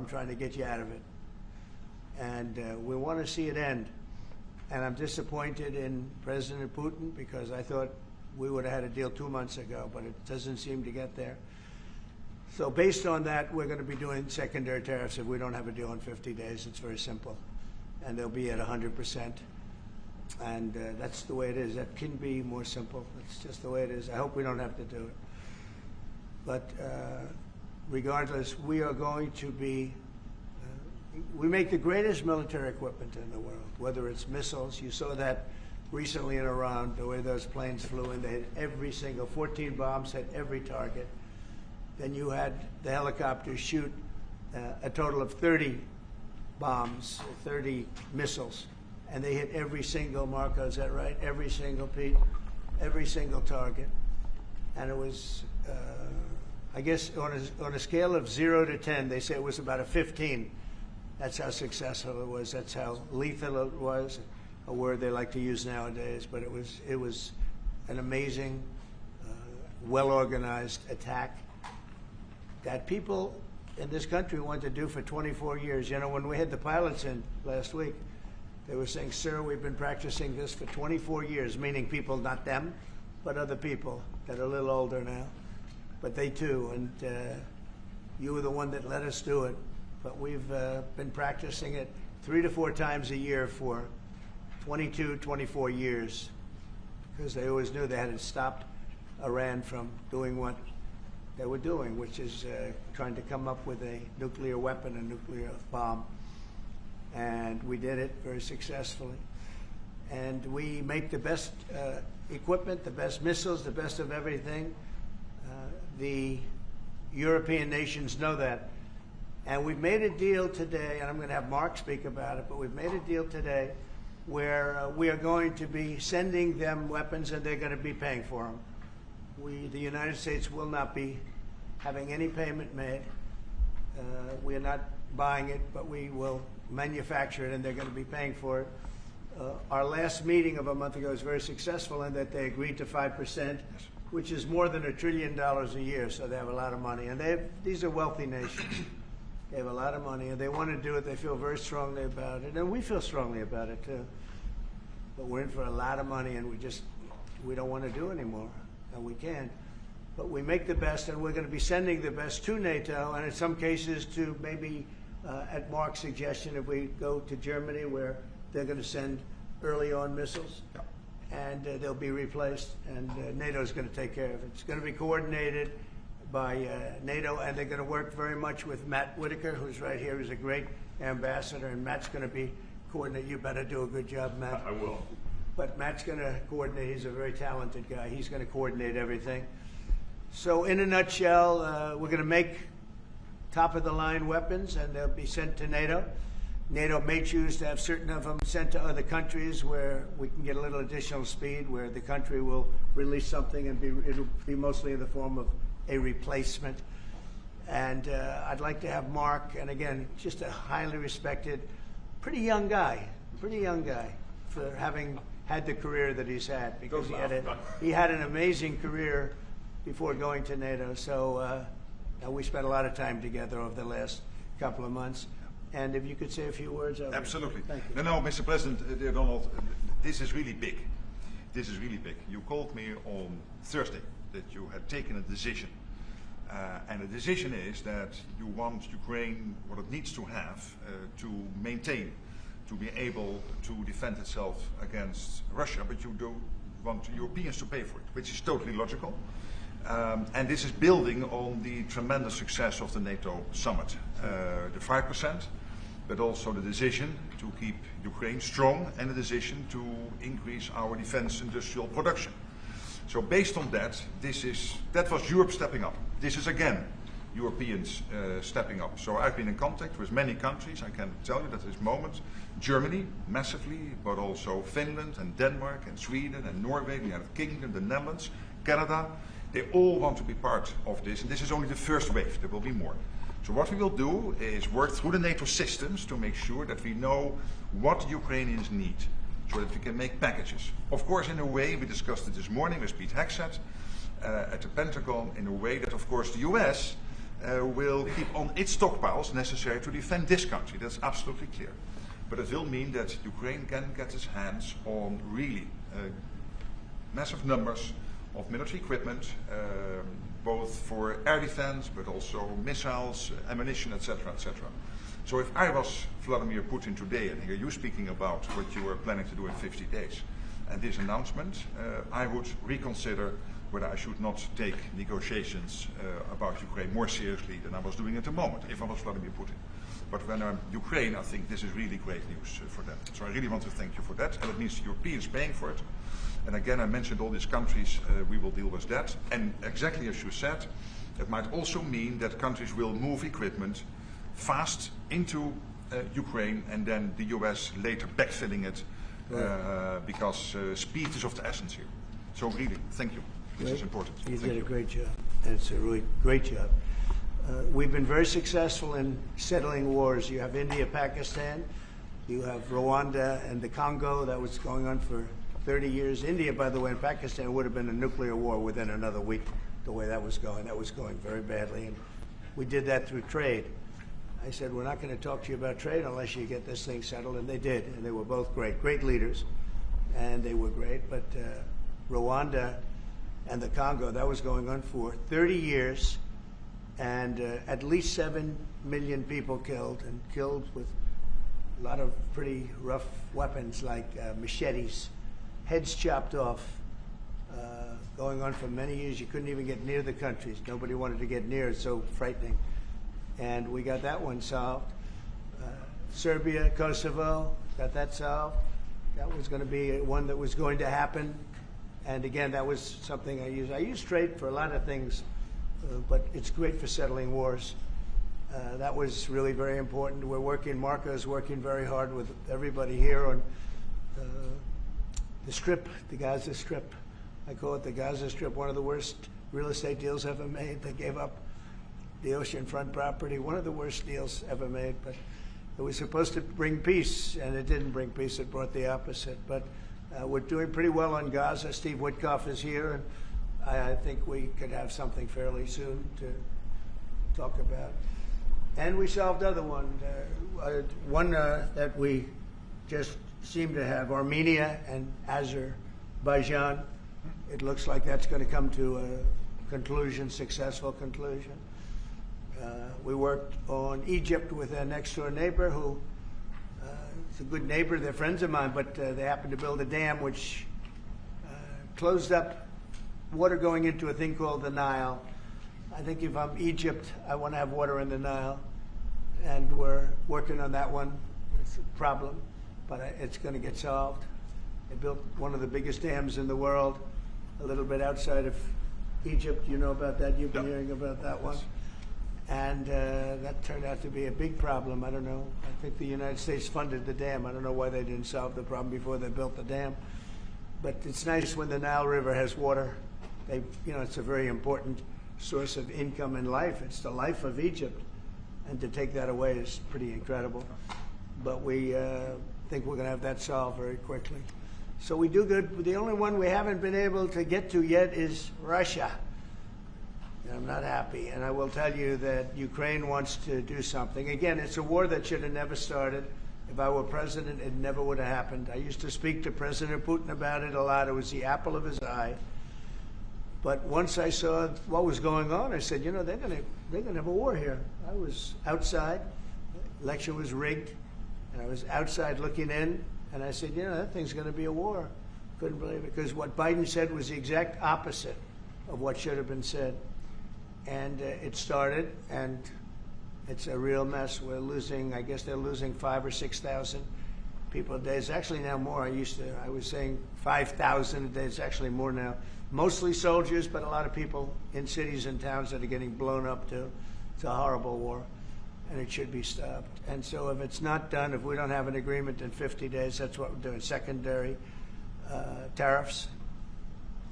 trying to get you out of it. And we want to see it end. And I'm disappointed in President Putin because I thought we would have had a deal 2 months ago, but it doesn't seem to get there. So based on that, we're going to be doing secondary tariffs if we don't have a deal in 50 days. It's very simple. And they'll be at 100%. And that's the way it is. That can be more simple. It's just the way it is. I hope we don't have to do it. But regardless, we are going to be, we make the greatest military equipment in the world, whether it's missiles. You saw that recently in Iran, the way those planes flew in. They hit every single, 14 bombs hit every target. Then you had the helicopters shoot a total of 30 bombs, 30 missiles, and they hit every single, Marco, is that right? Every single, Pete? Every single target. And it was, I guess, on a scale of 0 to 10, they say it was about a 15. That's how successful it was. That's how lethal it was, a word they like to use nowadays. But it was an amazing, well-organized attack that people in this country want to do for 24 years. You know, when we had the pilots in last week, they were saying, sir, we've been practicing this for 24 years, meaning people, not them, but other people that are a little older now. But they too, and you were the one that let us do it. But we've been practicing it 3 to 4 times a year for 22, 24 years, because they always knew they had to stop Iran from doing what they were doing, which is trying to come up with a nuclear weapon, a nuclear bomb. And we did it very successfully. And we make the best equipment, the best missiles, the best of everything. The European nations know that. And we've made a deal today, and I'm going to have Mark speak about it, but we've made a deal today where we are going to be sending them weapons and they're going to be paying for them. The United States will not be having any payment made. We are not buying it, but we will manufacture it and they're going to be paying for it. Our last meeting of a month ago was very successful in that they agreed to 5%, which is more than $1 trillion a year, so they have a lot of money. And these are wealthy nations. They have a lot of money, and they want to do it. They feel very strongly about it, and we feel strongly about it, too. But we're in for a lot of money, and we don't want to do anymore, and we can't. But we make the best, and we're going to be sending the best to NATO, and in some cases to maybe, at Mark's suggestion, if we go to Germany, where they're going to send early on missiles, and they'll be replaced, and NATO's going to take care of it. It's going to be coordinated by NATO, and they're going to work very much with Matt Whitaker, who's right here, who's a great ambassador, and Matt's going to be coordinate. You better do a good job, Matt. I will. But Matt's going to coordinate. He's a very talented guy. He's going to coordinate everything. So in a nutshell, we're going to make top-of-the-line weapons, and they'll be sent to NATO. NATO may choose to have certain of them sent to other countries where we can get a little additional speed, where the country will release something and it'll be mostly in the form of a replacement. And I'd like to have Mark, and again, just a highly respected, pretty young guy for having had the career that he's had, because he had an amazing career before going to NATO. So we spent a lot of time together over the last couple of months. And if you could say a few words. Absolutely. Thank you. No, Mr. President, Donald, this is really big. This is really big. You called me on Thursday that you had taken a decision. And the decision is that you want Ukraine what it needs to have to maintain, to be able to defend itself against Russia, but you don't want Europeans to pay for it, which is totally logical. And this is building on the tremendous success of the NATO summit. The 5%, but also the decision to keep Ukraine strong and the decision to increase our defense industrial production. So based on that, that was Europe stepping up. This is again Europeans stepping up. So I've been in contact with many countries. I can tell you that at this moment, Germany massively, but also Finland and Denmark and Sweden and Norway, the United Kingdom, the Netherlands, Canada, they all want to be part of this, and this is only the first wave. There will be more. So what we will do is work through the NATO systems to make sure that we know what Ukrainians need, so that we can make packages. Of course, in a way, we discussed it this morning with Pete Hegseth at the Pentagon, in a way that, of course, the US will keep on its stockpiles necessary to defend this country. That's absolutely clear. But it will mean that Ukraine can get its hands on really massive numbers of military equipment, both for air defense, but also missiles, ammunition, etc., etc. So if I was Vladimir Putin today and hear you speaking about what you were planning to do in 50 days, and this announcement, I would reconsider whether I should not take negotiations about Ukraine more seriously than I was doing at the moment, if I was Vladimir Putin. But when I'm Ukraine, I think this is really great news for them. So I really want to thank you for that, and it means the Europeans paying for it. And again, I mentioned all these countries, we will deal with that. And exactly as you said, it might also mean that countries will move equipment fast into Ukraine, and then the US later backfilling it, because speed is of the essence here. So really, thank you. This is important. You did a great job. It's a really great job. We've been very successful in settling wars. You have India, Pakistan, you have Rwanda and the Congo. That was going on for 30 years. India, by the way, and Pakistan would have been a nuclear war within another week, the way that was going. That was going very badly. And we did that through trade. I said, we're not going to talk to you about trade unless you get this thing settled. And they did. And they were both great, great leaders. And they were great. But Rwanda and the Congo, that was going on for 30 years. And at least 7 million people killed, and killed with a lot of pretty rough weapons like machetes, heads chopped off, going on for many years. You couldn't even get near the countries. Nobody wanted to get near. It's so frightening. And we got that one solved. Serbia, Kosovo, got that solved. That was going to be one that was going to happen. And again, that was something I used. I use trade for a lot of things, but it's great for settling wars. That was really very important. We're working, Marco is working very hard with everybody here on the Strip, the Gaza Strip. I call it the Gaza Strip, one of the worst real estate deals ever made. They gave up the oceanfront property, one of the worst deals ever made. But it was supposed to bring peace, and it didn't bring peace. It brought the opposite. But we're doing pretty well on Gaza. Steve Witkoff is here, and I think we could have something fairly soon to talk about. And we solved other one that we just seem to have, Armenia and Azerbaijan. It looks like that's going to come to a conclusion, successful conclusion. We worked on Egypt with a next-door neighbor who is a good neighbor. They're friends of mine, but they happened to build a dam which closed up water going into a thing called the Nile. I think if I'm Egypt, I want to have water in the Nile, and we're working on that one. It's a problem, but it's going to get solved. They built one of the biggest dams in the world, a little bit outside of Egypt. You know about that? You've been hearing about that one. And that turned out to be a big problem. I don't know. I think the United States funded the dam. I don't know why they didn't solve the problem before they built the dam. But it's nice when the Nile River has water. It's a very important source of income and life. It's the life of Egypt. And to take that away is pretty incredible. But we think we're going to have that solved very quickly. So we do good. The only one we haven't been able to get to yet is Russia. And I'm not happy. And I will tell you that Ukraine wants to do something. Again, it's a war that should have never started. If I were president, it never would have happened. I used to speak to President Putin about it a lot. It was the apple of his eye. But once I saw what was going on, I said, they're going to have a war here. I was outside. The election was rigged. And I was outside looking in. And I said, that thing's going to be a war. Couldn't believe it. Because what Biden said was the exact opposite of what should have been said. And it started, and it's a real mess. We're losing, I guess they're losing 5,000 or 6,000 people a day. It's actually now more. I was saying 5,000 a day. It's actually more now. Mostly soldiers, but a lot of people in cities and towns that are getting blown up too. It's a horrible war, and it should be stopped. And so if it's not done, if we don't have an agreement in 50 days, that's what we're doing, secondary tariffs.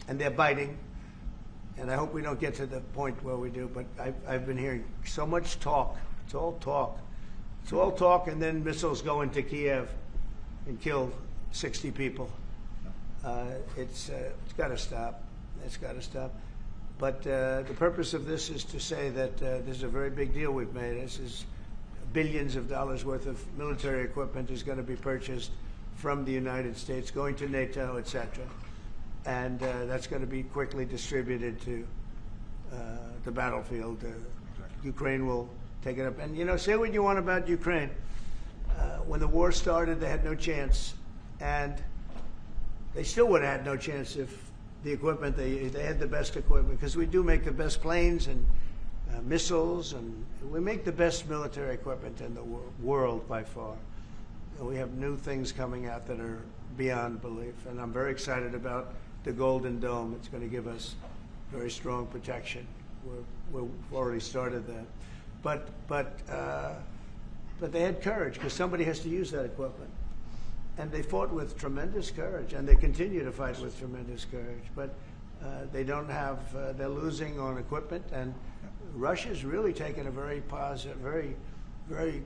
And they're biting. And I hope we don't get to the point where we do, but I've been hearing so much talk. It's all talk. It's all talk, and then missiles go into Kiev and kill 60 people. It's got to stop. It's got to stop. But the purpose of this is to say that this is a very big deal we've made. This is billions of dollars worth of military equipment is going to be purchased from the United States, going to NATO, etc. And that's going to be quickly distributed to the battlefield. Ukraine will take it up. And, you know, say what you want about Ukraine. When the war started, they had no chance. And they still would have had no chance if the equipment, they had the best equipment, because we do make the best planes and missiles, and we make the best military equipment in the world by far. And we have new things coming out that are beyond belief, and I'm very excited about the Golden Dome. It's going to give us very strong protection. We've already started that. But they had courage, because somebody has to use that equipment. And they fought with tremendous courage, and they continue to fight with tremendous courage. But they don't have, they're losing on equipment, and Russia's really taken a very positive, very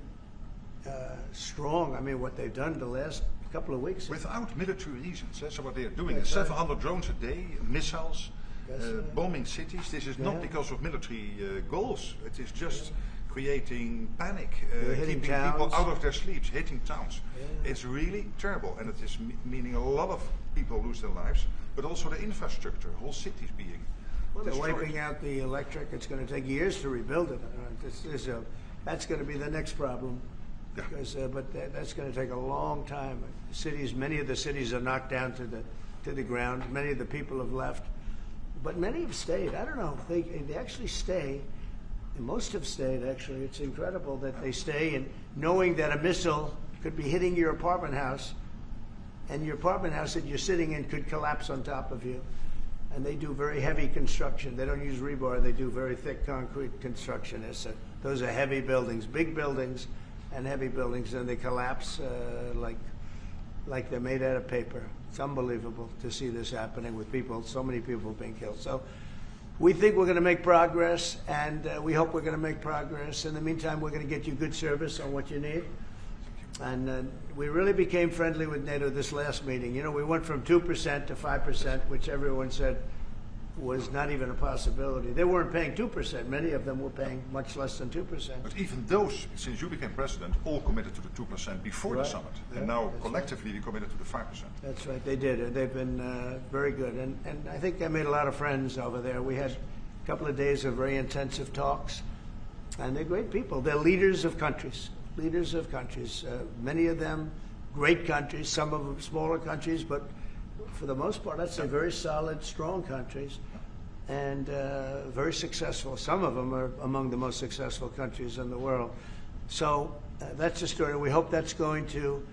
strong, I mean, what they've done the last couple of weeks. Without military reasons. So what they are doing is 700 drones a day, missiles, bombing cities. This is not because of military goals. It is just creating panic, keeping people out of their sleeps, hitting towns. It's really terrible, and it is meaning a lot of people lose their lives, but also the infrastructure, whole cities being they're wiping out the electric. It's going to take years to rebuild it. That's going to be the next problem, because but that's going to take a long time. Cities, many of the cities are knocked down to the ground. Many of the people have left, but many have stayed. I don't know. They actually stay. And most have stayed, actually. It's incredible that they stay, and knowing that a missile could be hitting your apartment house, and your apartment house that you're sitting in could collapse on top of you. And they do very heavy construction. They don't use rebar. They do very thick concrete construction. Those are heavy buildings, big buildings and heavy buildings, and they collapse like they're made out of paper. It's unbelievable to see this happening with people, so many people being killed. So we think we're going to make progress, and we hope we're going to make progress. In the meantime, we're going to get you good service on what you need. And we really became friendly with NATO this last meeting. You know, we went from 2% to 5%, which everyone said was not even a possibility. They weren't paying 2%. Many of them were paying much less than 2%. But even those, since you became president, all committed to the 2% before the summit. And now collectively we committed to the 5%. That's right, they did. And they've been very good. And I think I made a lot of friends over there. We had a couple of days of very intensive talks. And they're great people. They're leaders of countries. Leaders of countries. Many of them great countries, some of them smaller countries, but for the most part, I'd say very solid, strong countries, and very successful. Some of them are among the most successful countries in the world. So that's the story. We hope that's going to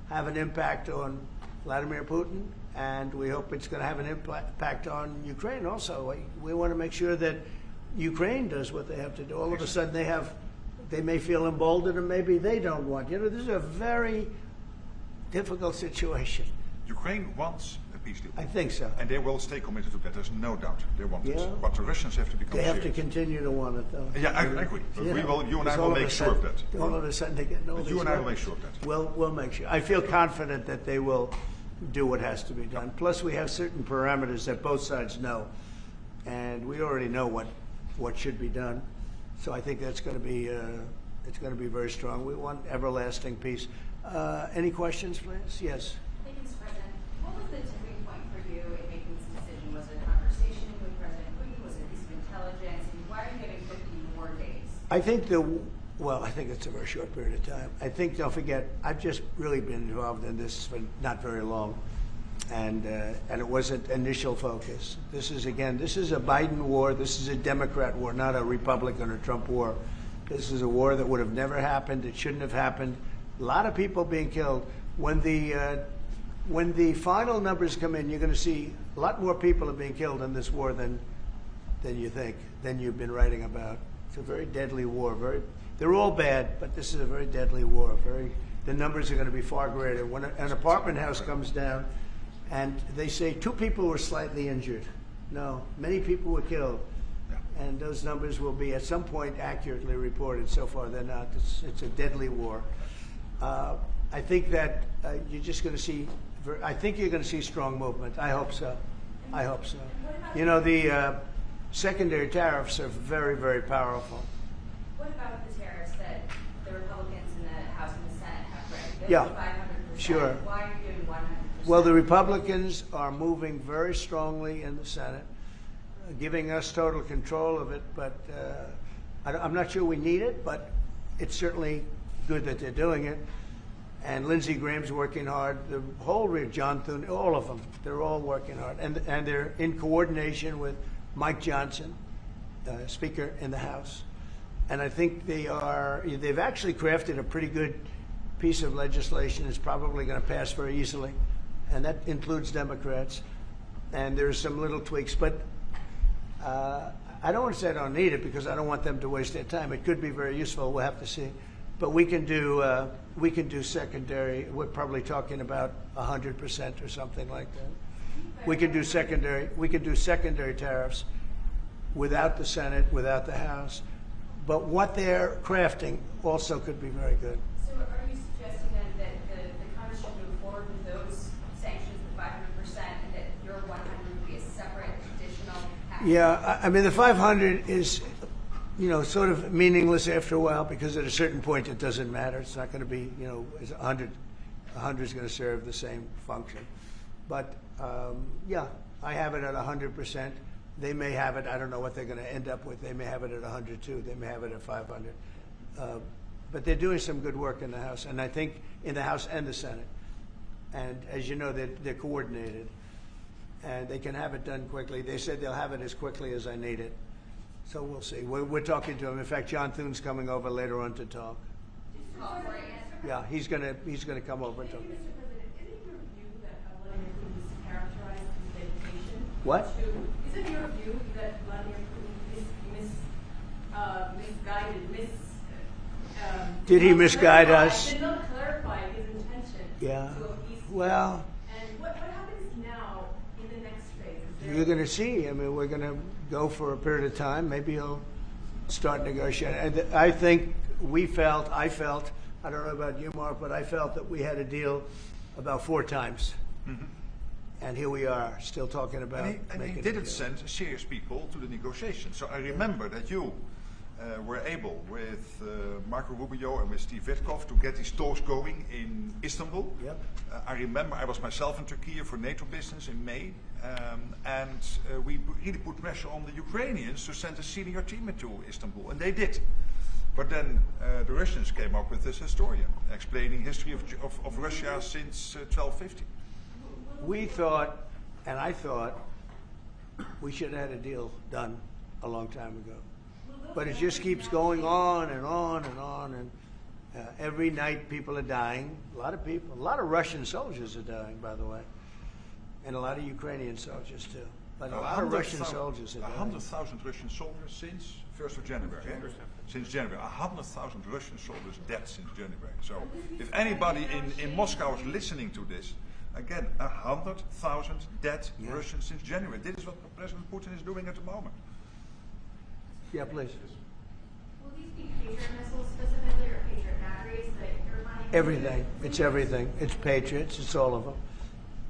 have an impact on Vladimir Putin, and we hope it's going to have an impact on Ukraine also. We want to make sure that Ukraine does what they have to do. All of a sudden they may feel emboldened, and maybe they don't want. You know, this is a very difficult situation. Ukraine wants a peace deal. I think so. And they will stay committed to that. There's no doubt they want it. But the Russians have to become serious. They have to continue to want it, though. Yeah, I agree. But you and I will make sure of that. All of a sudden they get no. You and I will make sure of that. We'll make sure. I feel confident that they will do what has to be done. Plus, we have certain parameters that both sides know, and we already know what should be done. So I think that's going to be it's going to be very strong. We want everlasting peace. Any questions, please? Yes. Thank you, Mr. President. What was the tipping point for you in making this decision? Was it a conversation with President Putin? Was it a piece of intelligence? And why are you giving 50 more days? I think I think it's a very short period of time. I think, don't forget, I've just really been involved in this for not very long. And it wasn't initial focus. This is a Biden war. This is a Democrat war, not a Republican or Trump war. This is a war that would have never happened. It shouldn't have happened. A lot of people being killed. When the final numbers come in, you're going to see a lot more people are being killed in this war than you think, than you've been writing about. It's a very deadly war. They're all bad, but this is a very deadly war. The numbers are going to be far greater. When an apartment house comes down, and they say 2 people were slightly injured. No, many people were killed. And those numbers will be at some point accurately reported. So far they're not. It's a deadly war. I think that you're just going to see, I think you're going to see strong movement. I hope so. I hope so. You know, secondary tariffs are very, very powerful. What about the tariffs that the Republicans in the House and the Senate have ready? Yeah, 500%. sure. Why are you doing 100%? Well, the Republicans are moving very strongly in the Senate, giving us total control of it, but I'm not sure we need it, but it's certainly good that they're doing it. And Lindsey Graham's working hard. The whole John Thune, all of them, they're all working hard. And they're in coordination with Mike Johnson, Speaker in the House. And I think they've actually crafted a pretty good piece of legislation. It's probably going to pass very easily. And that includes Democrats. And there's some little tweaks. But I don't want to say I don't need it because I don't want them to waste their time. It could be very useful. We'll have to see. But we can do secondary. We're probably talking about 100% or something like that. We can do secondary tariffs without the Senate, without the House. But what they're crafting also could be very good. So are you suggesting then that the Congress should move forward with those sanctions, the 500%, and that your 100 would be a separate additional package? Yeah, I mean the 500 is, sort of meaningless after a while because at a certain point it doesn't matter. It's not going to be, 100. 100 is going to serve the same function. But yeah, I have it at 100%. They may have it. I don't know what they're going to end up with. They may have it at 100 too. They may have it at 500. But they're doing some good work in the House, and I think in the House and the Senate. And as you know, they're coordinated, and they can have it done quickly. They said they'll have it as quickly as I need it. So we'll see. We're talking to him. In fact, John Thune's coming over later on to talk. Yeah, he's gonna come over and talk. Mr. President, isn't your view that Vladimir Putin is characterized his dedication? What? Isn't your view that Vladimir Putin misguided, Did he misguide us? Did not clarify his intention Yeah. to appease? Well, And what happens now in the next phase? you're going to see. I mean, we're going to go for a period of time. Maybe he'll start negotiating. And I think I felt, I don't know about you, Mark, but I felt that we had a deal about 4 times. Mm-hmm. And here we are, still talking about And he didn't send serious people to the negotiations. So I remember that you were able, with Marco Rubio and with Steve Witkoff, to get these talks going in Istanbul. Yep. I remember I was myself in Turkey for NATO business in May, and we really put pressure on the Ukrainians to send a senior team into Istanbul, and they did. But then the Russians came up with this historian explaining history of Russia since 1250. We thought, and I thought, we should have had a deal done a long time ago. But it just keeps going on and on and on, and every night people are dying. A lot of people, a lot of Russian soldiers are dying, by the way, and a lot of Ukrainian soldiers too. But a lot of Russian soldiers are dying. 100,000 Russian soldiers since 1st of January. Since January, 100,000 Russian soldiers dead since January. So if anybody in Moscow is listening to this, again, 100,000 dead Russians since January. This is what President Putin is doing at the moment. Yeah, please. Will these be Patriot missiles specifically or Patriot batteries that you're finding? Everything. It's everything. It's Patriots. It's all of them.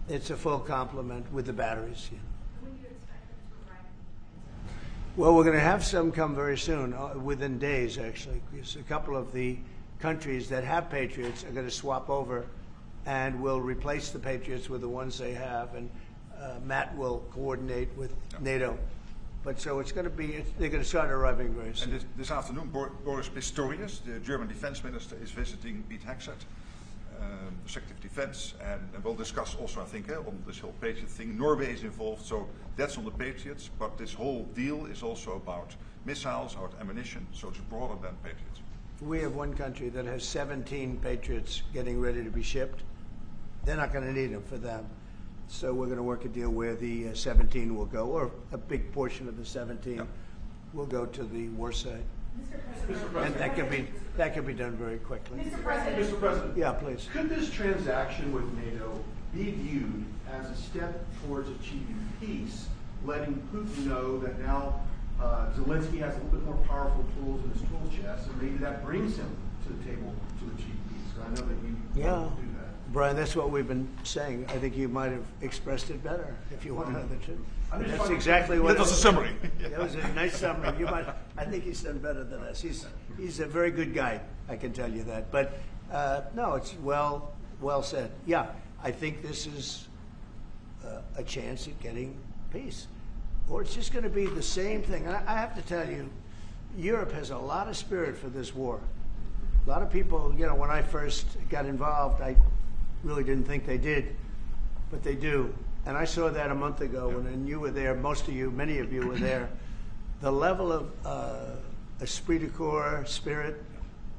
It's a full complement with the batteries. Yeah. When do you expect them to arrive? Well, we're going to have some come very soon, within days, actually. Because a couple of the countries that have Patriots are going to swap over and will replace the Patriots with the ones they have. And Matt will coordinate with NATO. But so it's going to be, they're going to start arriving very soon. And this afternoon, Boris Pistorius, the German defense minister, is visiting Pete Hegseth, the Secretary of Defense, and we'll discuss also, I think, on this whole Patriot thing. Norway is involved, so that's on the Patriots, but this whole deal is also about missiles, about ammunition, so it's broader than Patriots. We have one country that has 17 Patriots getting ready to be shipped. They're not going to need them for them. So we're going to work a deal where the 17 will go, or a big portion of the 17 will go to the war side. Mr. President. And that can be done very quickly. Mr. President. Yeah, please. Could this transaction with NATO be viewed as a step towards achieving peace, letting Putin know that now Zelensky has a little bit more powerful tools in his tool chest, and maybe that brings him to the table to achieve peace? I know that you want to do that. Brian, that's what we've been saying. I think you might have expressed it better if you want to know the truth. That's exactly what. That was a summary. That was a nice summary. You might. I think he's done better than us. He's a very good guy. I can tell you that. But no, it's well said. Yeah, I think this is a chance at getting peace, or it's just going to be the same thing. And I have to tell you, Europe has a lot of spirit for this war. A lot of people, you know, when I first got involved, I really didn't think they did, but they do. And I saw that a month ago when you were there, most of you, many of you were there. The level of esprit de corps, spirit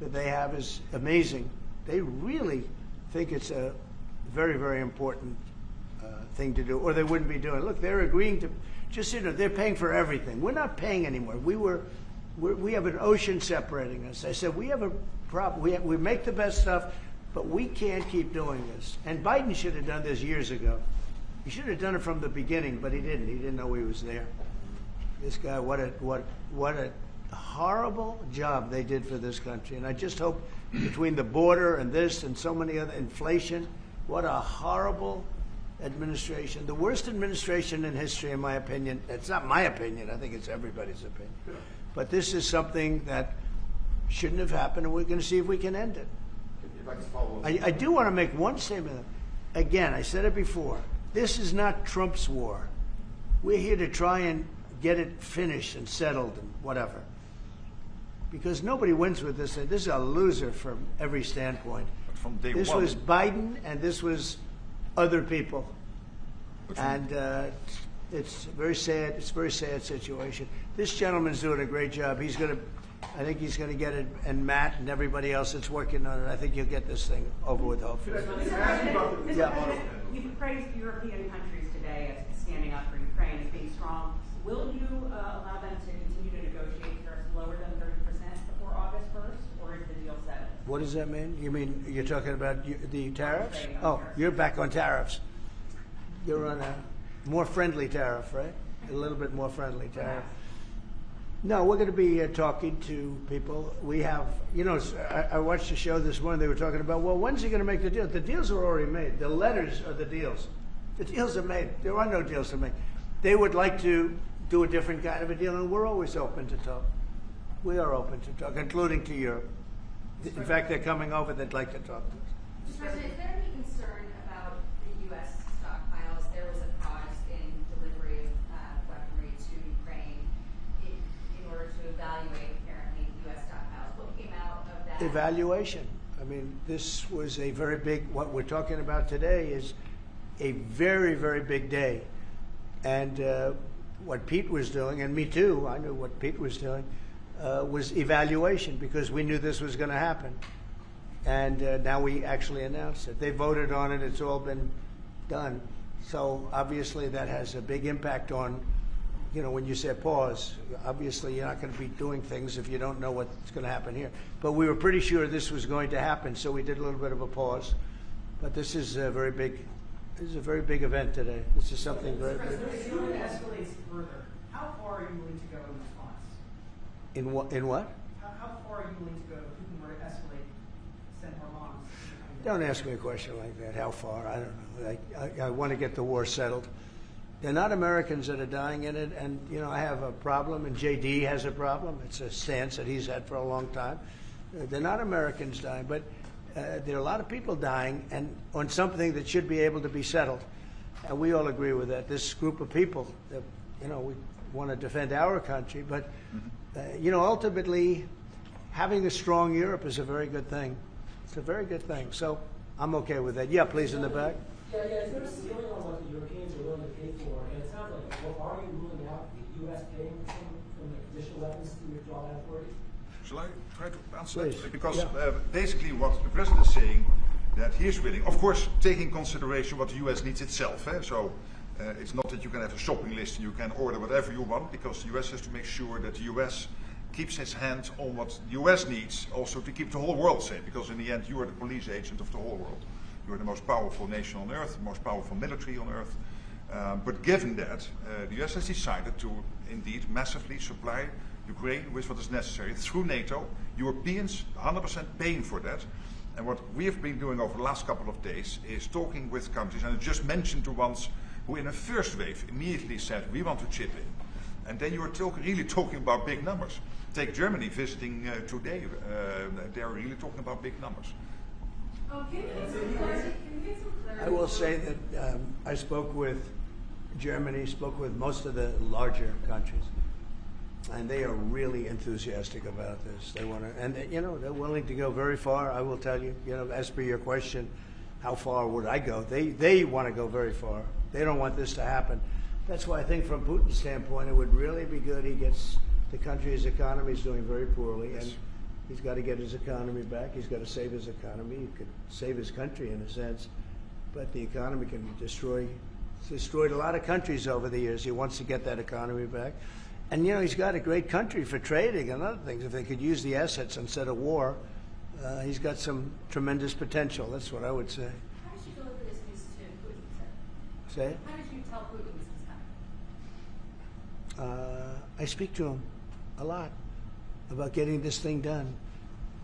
that they have is amazing. They really think it's a very, very important thing to do, or they wouldn't be doing it. Look, they're agreeing to, just, you know, they're paying for everything. We're not paying anymore. We have an ocean separating us. I said, we have a problem. We make the best stuff, but we can't keep doing this. And Biden should have done this years ago. He should have done it from the beginning, but he didn't. He didn't know he was there. This guy, what a horrible job they did for this country. And I just hope between the border and this and so many other, inflation, what a horrible administration. The worst administration in history, in my opinion. It's not my opinion. I think it's everybody's opinion. But this is something that shouldn't have happened, and we're going to see if we can end it. If I can follow up. I do want to make one statement. Again, I said it before. This is not Trump's war. We're here to try and get it finished and settled and whatever. Because nobody wins with this. This is a loser from every standpoint. But from day This one, was Biden, and this was other people. And it's very sad. It's a very sad situation. This gentleman's doing a great job. He's going to, I think he's going to get it, and Matt and everybody else that's working on it. I think you'll get this thing over with, hopefully. Mr. Yeah. President, you've praised European countries today as standing up for Ukraine as being strong. Will you allow them to continue to negotiate tariffs lower than 30% before August 1st, or is the deal settled? What does that mean? You mean you're talking about the tariffs? saying on Oh, tariffs. you're back on tariffs. You're on a more friendly tariff, right? A little bit more friendly tariff. No, we're going to be talking to people. We have, you know, I watched a show this morning. They were talking about, well, when's he going to make the deal? The deals are already made. The letters are the deals. The deals are made. There are no deals to make. They would like to do a different kind of a deal, and we're always open to talk. We are open to talk, including to Europe. In fact, they're coming over. They'd like to talk to us. Mr. President, is there any concern about the U.S. stockpiles? There was a pause in delivery of weaponry to Ukraine in order to evaluate, apparently, U.S. stockpiles. What came out of that? Evaluation. I mean, this was a very big, what we're talking about today is a very, very big day. And what Pete was doing, and me too, I knew what Pete was doing, was evaluation, because we knew this was going to happen. And now we actually announced it. They voted on it. It's all been done. So obviously that has a big impact on, you know, when you say pause, obviously you're not going to be doing things if you don't know what's going to happen here. But we were pretty sure this was going to happen, so we did a little bit of a pause. But this is a very big, event today. This is something very big. If the war escalates further, how far are you willing to go in response? In what? How far are you willing to go if Putin were to escalate, send more bombs? Don't ask me a question like that. How far? I don't know. I want to get the war settled. They're not Americans that are dying in it, and you know I have a problem, and JD has a problem. It's a stance that he's had for a long time. They're not Americans dying, but there are a lot of people dying, and on something that should be able to be settled, and we all agree with that. This group of people, that, you know, we want to defend our country, but you know, ultimately, having a strong Europe is a very good thing. It's a very good thing. So I'm okay with that. Yeah, please, in the back. Yeah, is there a ceiling on what the Europeans are willing to pay for? And it sounds like, well, are you ruling out the U.S. paying from the conditional weapons to withdraw that authority? shall I try to answer Please. that? Because Yeah. basically what the president is saying, that he is willing, of course, taking consideration what the U.S. needs itself. So it's not that you can have a shopping list and you can order whatever you want, because the U.S. has to make sure that the U.S. keeps its hand on what the U.S. needs, also to keep the whole world safe, because in the end you are the police agent of the whole world. You are the most powerful nation on earth, the most powerful military on earth. But given that, the U.S. has decided to indeed massively supply Ukraine with what is necessary through NATO. Europeans 100% paying for that. And what we have been doing over the last couple of days is talking with countries, and I just mentioned the ones who in the first wave immediately said, we want to chip in. And then you are really talking about big numbers. Take Germany visiting today. They are really talking about big numbers. Can you get some clarity? I will say that I spoke with Germany, spoke with most of the larger countries, and they are really enthusiastic about this. They want to, and you know, they're willing to go very far. I will tell you, you know, as per your question, how far would I go? They want to go very far. They don't want this to happen. That's why I think from Putin's standpoint, it would really be good. He gets the country, his economy is doing very poorly, and he's got to get his economy back. He's got to save his economy. He could save his country in a sense, but the economy can be destroyed. He's destroyed a lot of countries over the years. He wants to get that economy back. And, you know, he's got a great country for trading and other things. If they could use the assets instead of war, he's got some tremendous potential. That's what I would say. How did you deliver this news to Putin? Say it? How did you tell Putin this was happening? I speak to him a lot about getting this thing done.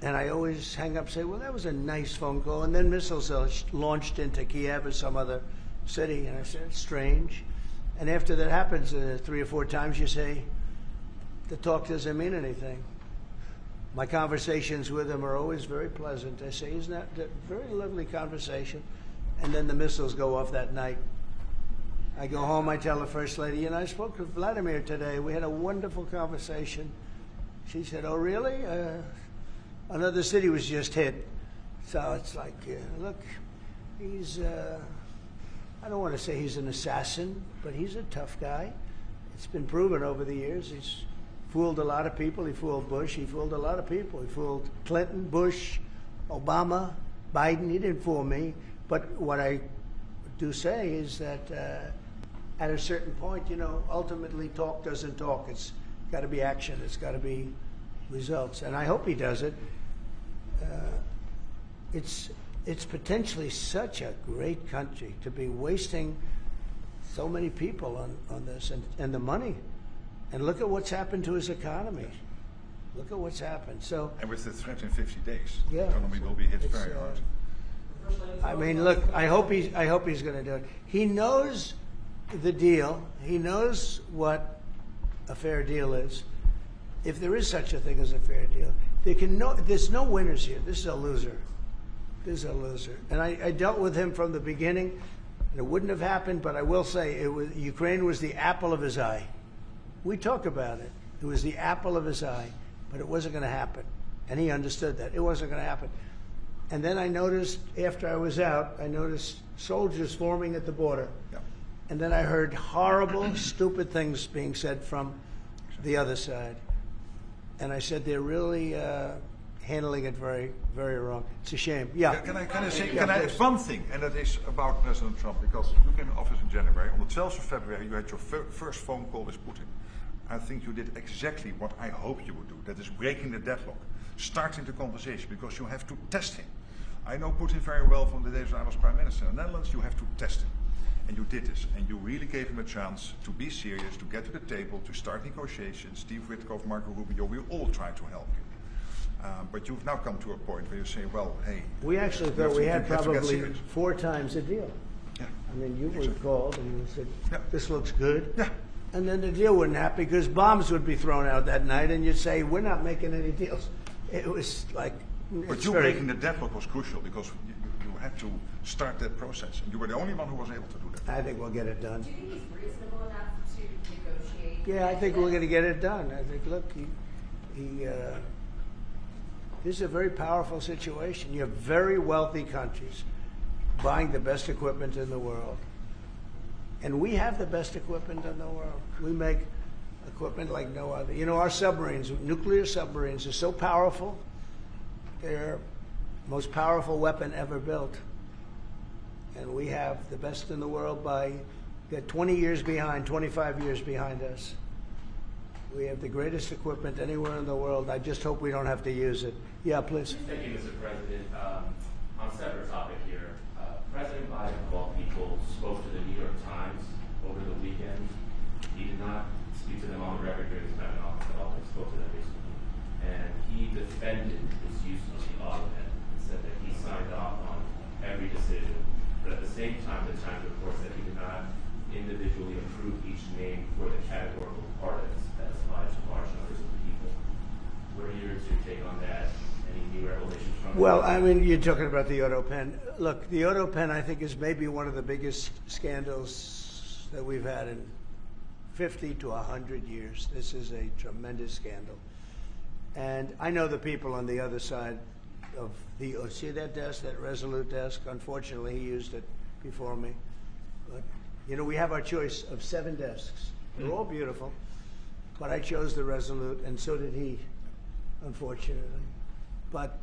And I always hang up and say, well, that was a nice phone call. And then missiles are launched into Kiev or some other city. And I said, it's strange. And after that happens 3 or 4 times, you say, the talk doesn't mean anything. My conversations with him are always very pleasant. I say, isn't that a very lovely conversation? And then the missiles go off that night. I go home, I tell the First Lady, you know, I spoke to Vladimir today. We had a wonderful conversation. She said, oh, really? Another city was just hit. So it's like, look, he's, I don't want to say he's an assassin, but he's a tough guy. It's been proven over the years. He's fooled a lot of people. He fooled Bush. He fooled a lot of people. He fooled Clinton, Bush, Obama, Biden. He didn't fool me. But what I do say is that at a certain point, you know, ultimately talk doesn't talk. It's got to be action. It's got to be results. And I hope he does it. It's potentially such a great country to be wasting so many people on this and the money. And look at what's happened to his economy. Look at what's happened. So, And with the threat in 50 days, Yeah. the economy will be hit very hard. I mean, look, I hope he's going to do it. He knows the deal. He knows what a fair deal is. If there is such a thing as a fair deal, there's no winners here. This is a loser. This is a loser. And I dealt with him from the beginning. It wouldn't have happened, but I will say Ukraine was the apple of his eye. We talk about it. It was the apple of his eye, but it wasn't going to happen. And he understood that. It wasn't going to happen. And then I noticed, after I was out, I noticed soldiers forming at the border. Yeah. And then I heard horrible, stupid things being said from the other side. And I said, they're really handling it very, very wrong. It's a shame. Yeah. Can I add one thing, and that is about President Trump, because you came in office in January. On the 12th of February, you had your first phone call with Putin. I think you did exactly what I hoped you would do. That is breaking the deadlock, starting the conversation, because you have to test him. I know Putin very well from the days when I was Prime Minister in the Netherlands. You have to test him. And you did this, and you really gave him a chance to be serious, to get to the table, to start negotiations. Steve Witkoff, Marco Rubio, we all tried to help you. But you've now come to a point where you say, well, hey... We actually thought we had probably 4 times the deal. Yeah. I mean, you were called and you said, Yeah. this looks good. Yeah. And then the deal wouldn't happen because bombs would be thrown out that night and you'd say, we're not making any deals. It was like... But you breaking the deadlock was crucial because you had to start that process. And you were the only one who was able to do that. I think we'll get it done. Do you think he's reasonable enough to negotiate? Yeah, I think we're going to get it done. I think, look, this is a very powerful situation. You have very wealthy countries buying the best equipment in the world. And we have the best equipment in the world. We make equipment like no other. You know, our submarines, nuclear submarines, are so powerful. They're the most powerful weapon ever built. And we have the best in the world they're 20 years behind, 25 years behind us. We have the greatest equipment anywhere in the world. I just hope we don't have to use it. Yeah, please. Thank you, Mr. President. On a separate topic here, President Biden, of all people, spoke to the New York Times over the weekend. He did not speak to them on the record during his time in office at all. He spoke to them recently. And he defended his use of the autopen and said that he same time, the Times reports that he did not individually approve each name for the categorical pardons that applied to large numbers of people. What are your take on that? Any new revelations from Well, I mean, you're talking about the auto pen. Look, the auto pen, I think, is maybe one of the biggest scandals that we've had in 50 to 100 years. This is a tremendous scandal. And I know the people on the other side of the, see that desk, that Resolute desk? Unfortunately, he used it before me. But, you know, we have our choice of 7 desks. They're all beautiful, but I chose the Resolute, and so did he, unfortunately. But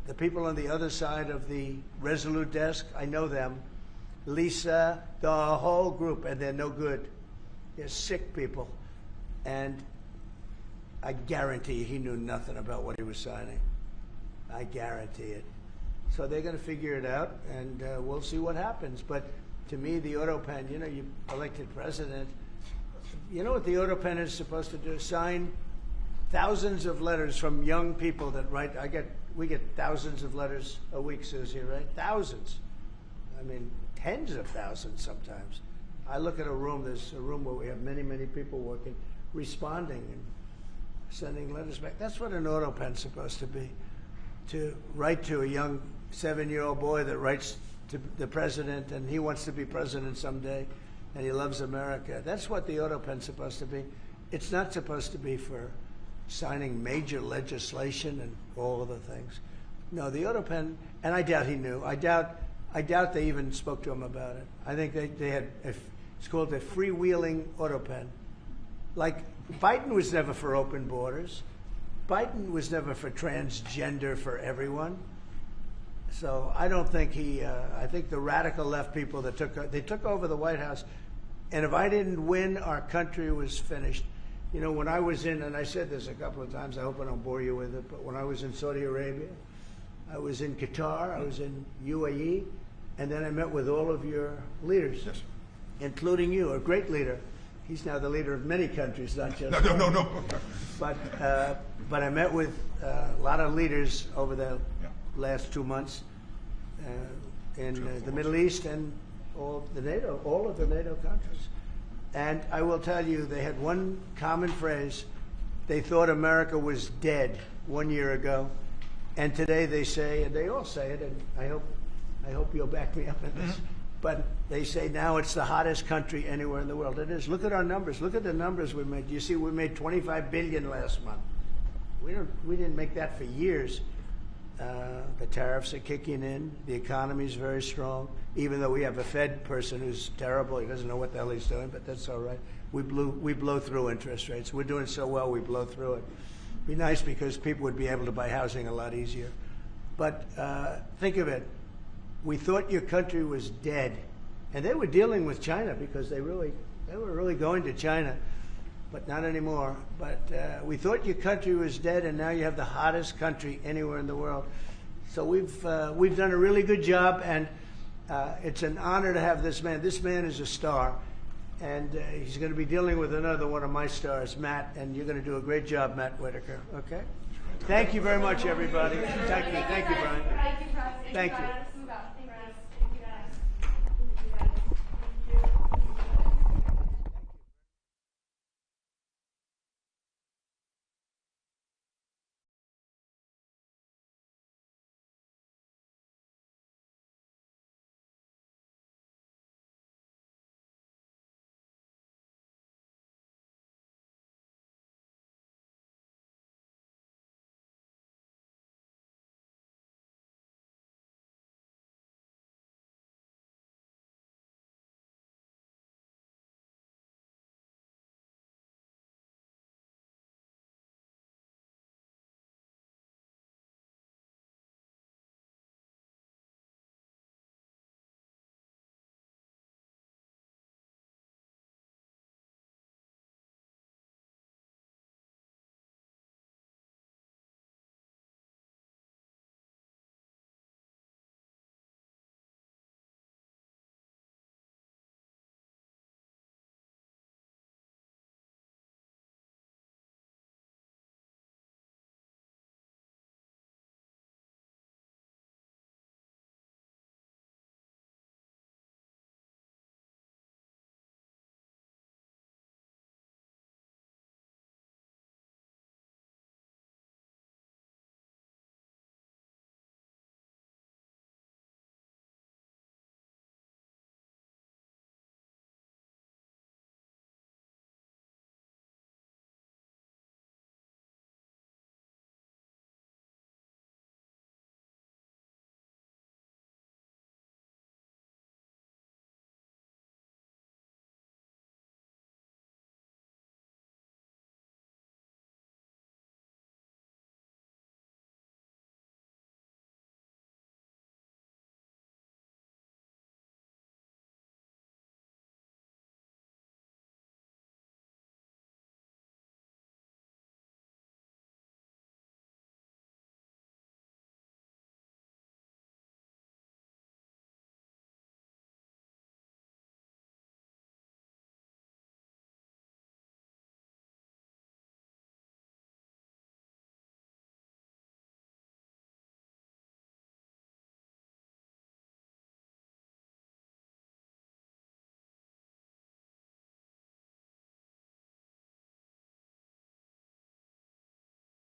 the people on the other side of the Resolute desk, I know them. Lisa, the whole group, and they're no good. They're sick people. And I guarantee he knew nothing about what he was signing. I guarantee it. So they're going to figure it out, and we'll see what happens. But to me, the auto pen, you know, you elected president. You know what the auto pen is supposed to do? Sign thousands of letters from young people that write. We get thousands of letters a week, Susie, right? Thousands. I mean, tens of thousands sometimes. I look at a room, there's a room where we have many, many people working, responding and sending letters back. That's what an auto pen's supposed to be. To write to a young 7-year-old boy that writes to the president, and he wants to be president someday, and he loves America. That's what the auto pen's supposed to be. It's not supposed to be for signing major legislation and all of the things. No, the auto pen, and I doubt he knew. I doubt they even spoke to him about it. I think they had, it's called a freewheeling auto pen. Like, Biden was never for open borders. Biden was never for transgender for everyone. So I don't think I think the radical left people that took over the White House, and if I didn't win, our country was finished. You know, when I was in, and I said this a couple of times, I hope I don't bore you with it, but when I was in Saudi Arabia, I was in Qatar, I was in UAE, and then I met with all of your leaders, yes, including you, a great leader. He's now the leader of many countries, not just No. But I met with a lot of leaders over the last 2 months in the Middle East and all of the NATO countries. And I will tell you, they had one common phrase. They thought America was dead 1 year ago, and today they say, and they all say it, and I hope you'll back me up in this. But they say now it's the hottest country anywhere in the world. It is. Look at our numbers. Look at the numbers we made. You see, we made $25 billion last month. We didn't make that for years. The tariffs are kicking in. The economy is very strong. Even though we have a Fed person who's terrible, he doesn't know what the hell he's doing, but that's all right. We blow through interest rates. We're doing so well, we blow through it. Be nice because people would be able to buy housing a lot easier. But think of it. We thought your country was dead, and they were dealing with China because they were really going to China, but not anymore. But we thought your country was dead, and now you have the hottest country anywhere in the world. So we've done a really good job, and it's an honor to have this man. This man is a star, and he's going to be dealing with another one of my stars, Matt, and you're going to do a great job, Matt Whitaker. Okay? Thank you very much, everybody. Thank you, Brian. Thank you.